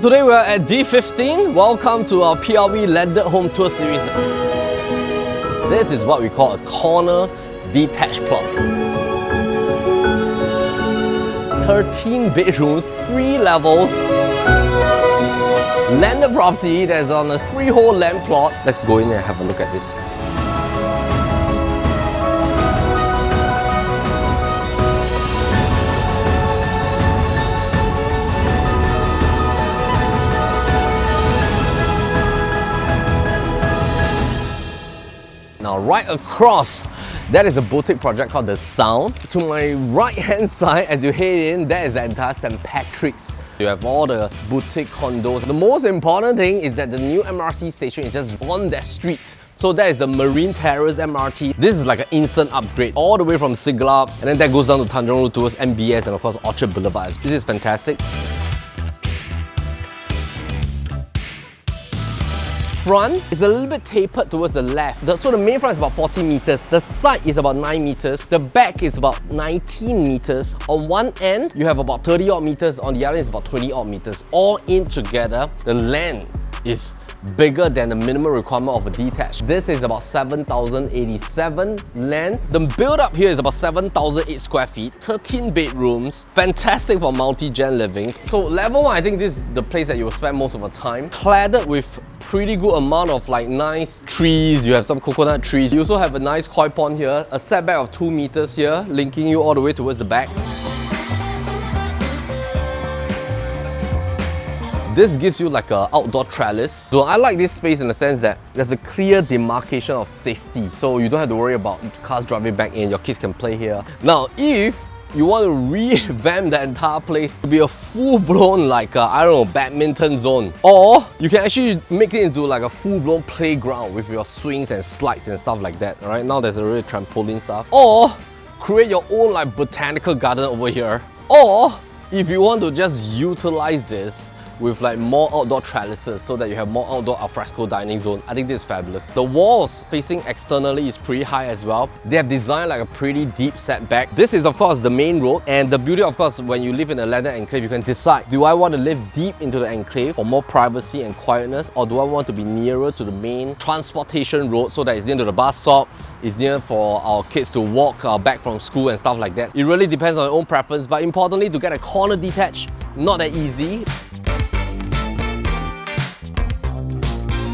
Today we're at D15. Welcome to our PLB Landed Home Tour series. This is what we call a corner detached plot. 13 bedrooms, 3 levels. Landed property that's on a freehold land plot. Let's go in and have a look at this. Now right across, that is a boutique project called The Sound. To my right hand side, as you head in, that is the entire St. Patrick's. You have all the boutique condos. The most important thing is that the new MRT station is just on that street. So that is the Marine Terrace MRT. This is like an instant upgrade all the way from Siglap, and then that goes down to Tanjong Rhu towards MBS and of course Orchard Boulevard. This is fantastic. Front is a little bit tapered towards the left. So the main front is about 40 meters. The side is about 9 meters. The back is about 19 meters. On one end, you have about 30 odd meters. On the other end is about 20 odd meters. All in together, the land is bigger than the minimum requirement of a detached. This is about 7,087 land. The build up here is about 7,008 square feet, 13 bedrooms, fantastic for multi-gen living. So level 1, I think this is the place that you will spend most of the time. Cladded with pretty good amount of like nice trees. You have some coconut trees. You also have a nice koi pond here, a setback of 2 meters here, linking you all the way towards the back. This gives you like an outdoor trellis. So I like this space in the sense that there's a clear demarcation of safety. So you don't have to worry about cars driving back in, your kids can play here. Now, if you want to revamp the entire place to be a full-blown like I don't know, badminton zone, or you can actually make it into like a full-blown playground with your swings and slides and stuff like that. Alright, now there's a really trampoline stuff. Or create your own like botanical garden over here. Or if you want to just utilize this with like more outdoor trellises so that you have more outdoor alfresco dining zone. I think this is fabulous. The walls facing externally is pretty high as well. They have designed like a pretty deep setback. This is of course the main road, and the beauty of course when you live in a landed enclave, you can decide, do I want to live deep into the enclave for more privacy and quietness, or do I want to be nearer to the main transportation road so that it's near to the bus stop, it's near for our kids to walk back from school and stuff like that. It really depends on your own preference, but importantly, to get a corner detached, not that easy.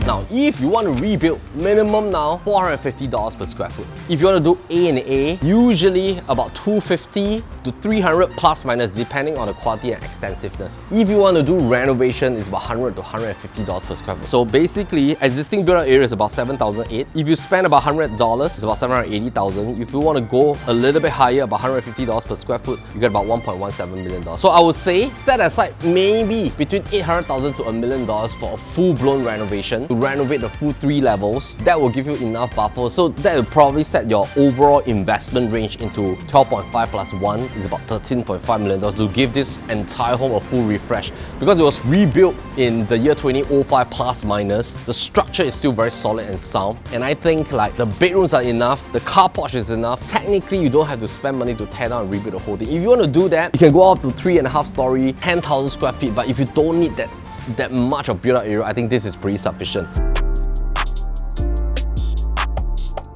Now, if you want to rebuild, minimum now $450 per square foot. If you want to do A and A, usually about $250 to $300 plus minus depending on the quality and extensiveness. If you want to do renovation, it's about $100 to $150 per square foot. So basically, existing built-out area is about $7,008. If you spend about $100, it's about $780,000. If you want to go a little bit higher, about $150 per square foot, you get about $1.17 million. So I would say, set aside maybe between $800,000 to $1 million for a full-blown renovation. To renovate the full 3 levels, that will give you enough buffer. So that will probably set your overall investment range into 12.5 plus 1 is about $13.5 million to give this entire home a full refresh. Because it was rebuilt in the year 2005 plus minus, the structure is still very solid and sound. And I think like the bedrooms are enough, the car porch is enough. Technically, you don't have to spend money to tear down and rebuild the whole thing. If you want to do that, you can go up to 3.5 story, 10,000 square feet. But if you don't need that much of built-out area, I think this is pretty sufficient.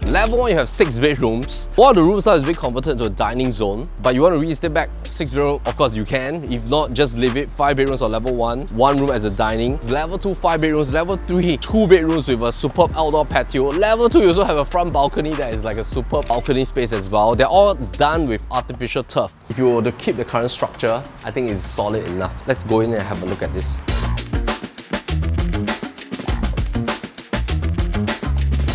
Level 1, you have 6 bedrooms. One of the rooms now is being converted into a dining zone, but you want to reinstate back 6 bedroom, of course you can. If not, just leave it 5 bedrooms on level 1, 1 room as a dining. Level 2, 5 bedrooms. Level 3, 2 bedrooms with a superb outdoor patio. Level 2, you also have a front balcony that is like a superb balcony space as well. They're all done with artificial turf. If you were to keep the current structure, I think it's solid enough. Let's go in and have a look at this.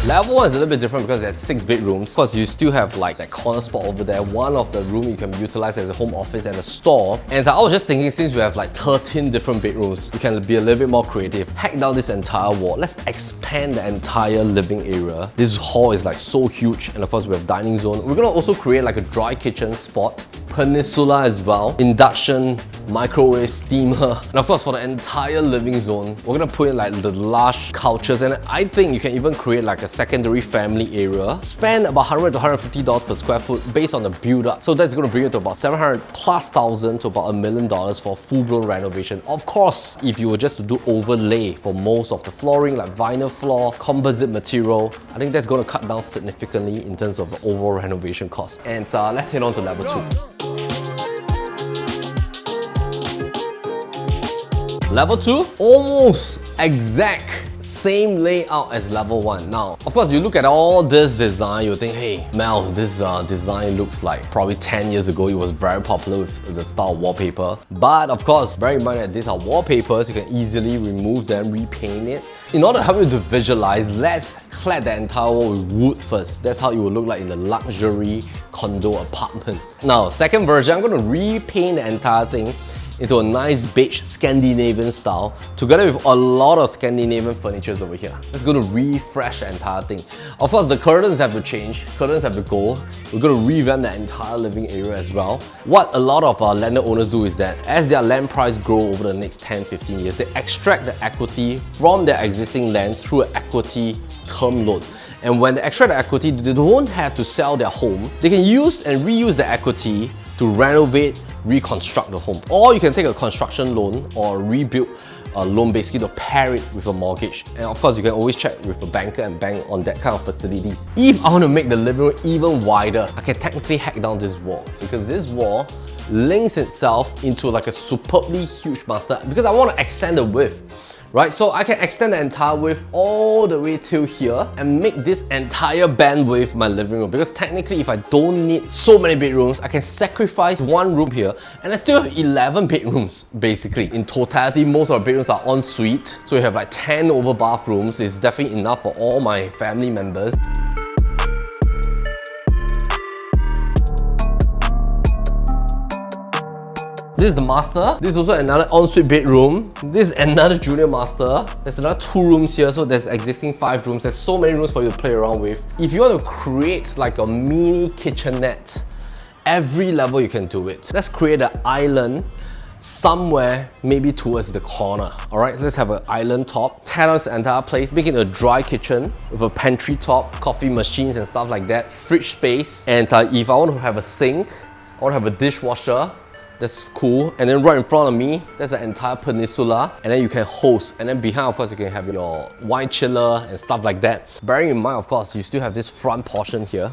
Level 1 is a little bit different because there's 6 bedrooms. Of course, you still have like that corner spot over there. One of the room you can utilize as a home office and a store. And I was just thinking, since we have like 13 different bedrooms, you can be a little bit more creative. Hack down this entire wall. Let's expand the entire living area. This hall is like so huge, and of course we have dining zone. We're gonna also create like a dry kitchen spot, peninsula as well, induction microwave, steamer. And of course, for the entire living zone, we're gonna put in like the large couches, and I think you can even create like a secondary family area. Spend about $100 to $150 per square foot based on the build up. So that's gonna bring you to about $700,000+ to about $1 million for full-blown renovation. Of course, if you were just to do overlay for most of the flooring, like vinyl floor, composite material, I think that's gonna cut down significantly in terms of the overall renovation cost. And let's head on to level 2. Level 2, almost exact same layout as level 1. Now, of course, you look at all this design, you think, hey, Mel, this design looks like probably 10 years ago it was very popular with the style of wallpaper. But of course, bear in mind that these are wallpapers, you can easily remove them, repaint it. In order to help you to visualize, let's clad the entire wall with wood first. That's how it will look like in the luxury condo apartment. Now, second version, I'm going to repaint the entire thing into a nice beige Scandinavian style, together with a lot of Scandinavian furniture over here. Let's go to refresh the entire thing. Of course, the curtains have to change, curtains have to go. We're going to revamp the entire living area as well. What a lot of landed owners do is that as their land price grow over the next 10-15 years, they extract the equity from their existing land through an equity term loan. And when they extract the equity, they don't have to sell their home. They can use and reuse the equity to renovate, reconstruct the home. Or you can take a construction loan or rebuild a loan basically to pair it with a mortgage. And of course, you can always check with a banker and bank on that kind of facilities. If I want to make the living room even wider, I can technically hack down this wall, because this wall links itself into like a superbly huge master, because I want to extend the width. Right, so I can extend the entire width all the way till here and make this entire bandwidth my living room, because technically if I don't need so many bedrooms, I can sacrifice one room here and I still have 11 bedrooms basically. In totality, most of our bedrooms are en suite, so you have like 10 over bathrooms. It's definitely enough for all my family members. This is the master. This is also another ensuite bedroom. This is another junior master. There's another 2 rooms here, so there's existing 5 rooms. There's so many rooms for you to play around with. If you want to create like a mini kitchenette, every level you can do it. Let's create an island somewhere maybe towards the corner. Alright, let's have an island top. Tear down this entire place, make it a dry kitchen with a pantry top, coffee machines and stuff like that, fridge space. And if I want to have a sink, I want to have a dishwasher, that's cool. And then right in front of me, there's an entire peninsula, and then you can host. And then behind, of course, you can have your wine chiller and stuff like that. Bearing in mind, of course, you still have this front portion here.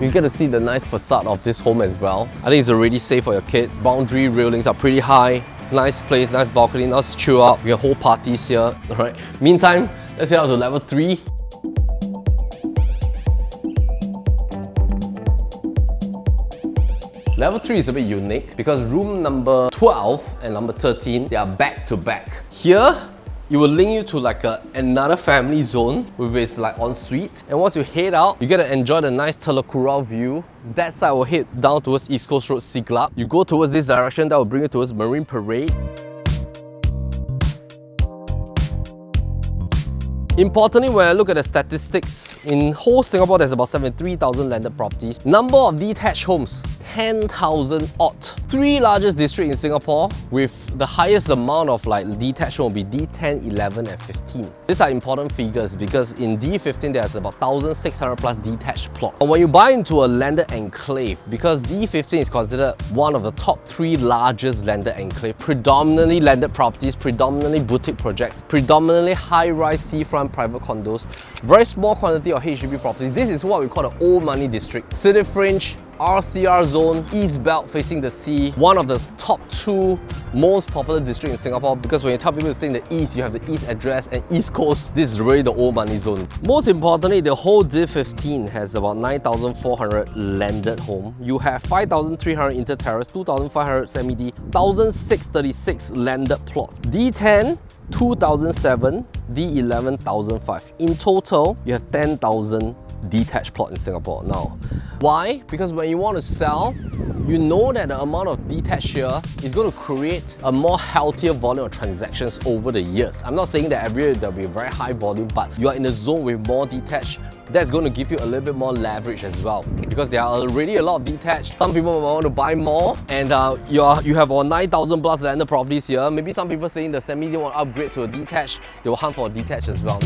You get to see the nice facade of this home as well. I think it's already safe for your kids. Boundary railings are pretty high. Nice place, nice balcony, nice chill out. You can hold parties here. Alright. Meantime, let's head out to level 3. Level 3 is a bit unique because room number 12 and number 13, they are back to back. Here, it will link you to like another family zone with its like ensuite. And once you head out, you get to enjoy the nice Telok Kurau view. That side will head down towards East Coast Road Siglap. You go towards this direction, that will bring you towards Marine Parade. Importantly, when I look at the statistics, in whole Singapore there's about 73,000 landed properties. Number of detached homes, 10,000 odd. 3 largest districts in Singapore with the highest amount of like detached home will be D10, 11 and 15. These are important figures because in D15 there's about 1,600 plus detached plots. And when you buy into a landed enclave, because D15 is considered one of the top 3 largest landed enclave, predominantly landed properties, predominantly boutique projects, predominantly high-rise seafront private condos, very small quantity of HDB properties. This is what we call the old money district. City fringe, RCR zone, East Belt facing the sea, one of the top 2 most popular districts in Singapore, because when you tell people to stay in the East, you have the East address and East Coast. This is really the old money zone. Most importantly, the whole D15 has about 9,400 landed home. You have 5,300 inter-terrace, 2,500 semi-D, 1,636 landed plots. D10, 2,007, D11, 1,005. In total, you have 10,000 detached plot in Singapore. Now, Why? Because when you want to sell, you know that the amount of detached here is going to create a more healthier volume of transactions over the years. I'm not saying that every year there'll be a very high volume, but you are in a zone with more detached. That's going to give you a little bit more leverage as well, because there are already a lot of detached. Some people might want to buy more, and you have about 9,000 plus landed properties here. Maybe some people saying the semi want to upgrade to a detached, they will hunt for a detached as well.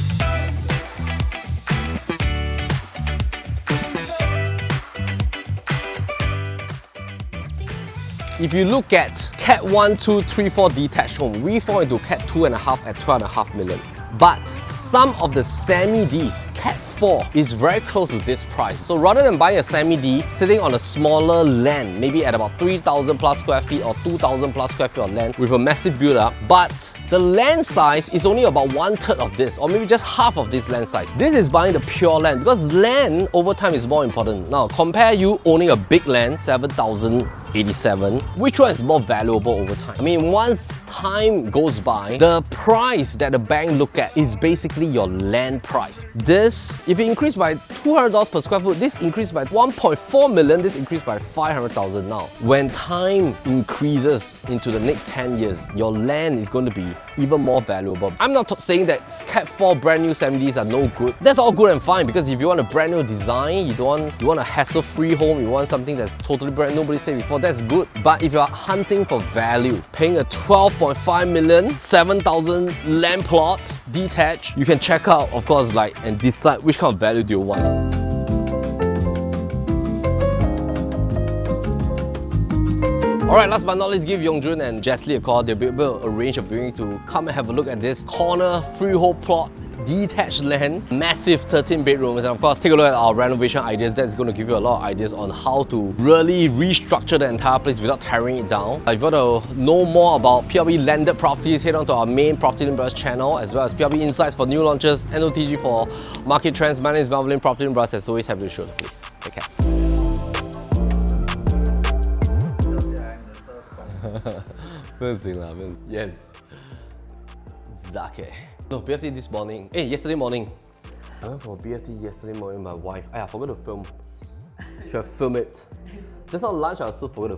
If you look at Cat 1, 2, 3, 4 detached home, we fall into Cat 2.5 at 12.5 million. But some of the semi-Ds, Cat 4 is very close to this price. So rather than buying a semi-D sitting on a smaller land, maybe at about 3,000 plus square feet or 2,000 plus square feet of land with a massive build-up, but the land size is only about 1/3 of this, or maybe just half of this land size. This is buying the pure land, because land over time is more important. Now, compare you owning a big land, 7,087, which one is more valuable over time? I mean, once time goes by, the price that the bank look at is basically your land price. This, if it increased by $200 per square foot, this increased by 1.4 million, this increased by 500,000 now. When time increases into the next 10 years, your land is going to be even more valuable. I'm not saying that Cat 4 brand new 70s are no good. That's all good and fine, because if you want a brand new design, you want a hassle-free home, you want something that's totally brand new, nobody stayed before, that's good. But if you're hunting for value, paying a 12.5 million, 7,000 land plots, detached, you can check out, of course, and decide which kind of value do you want. Alright, last but not least, give Yongjun and Jeslie a call. They'll be able to arrange a viewing to come and have a look at this corner freehold plot, detached land, massive 13 bedrooms, and of course take a look at our renovation ideas. That's going to give you a lot of ideas on how to really restructure the entire place without tearing it down. If you want to know more about PLB landed properties, head on to our main Propertylimbrothers channel, as well as PLB insights for new launches, NOTG for market trends. My name is Melvin Lim, Propertylimbrothers. As always, happy to show the place. Take care. 不用紧啦, yes. Zake. No, BFT this morning. Hey, yesterday morning. I went for BFT yesterday morning with my wife. I forgot to film. Should I film it? Just on lunch, I also forgot to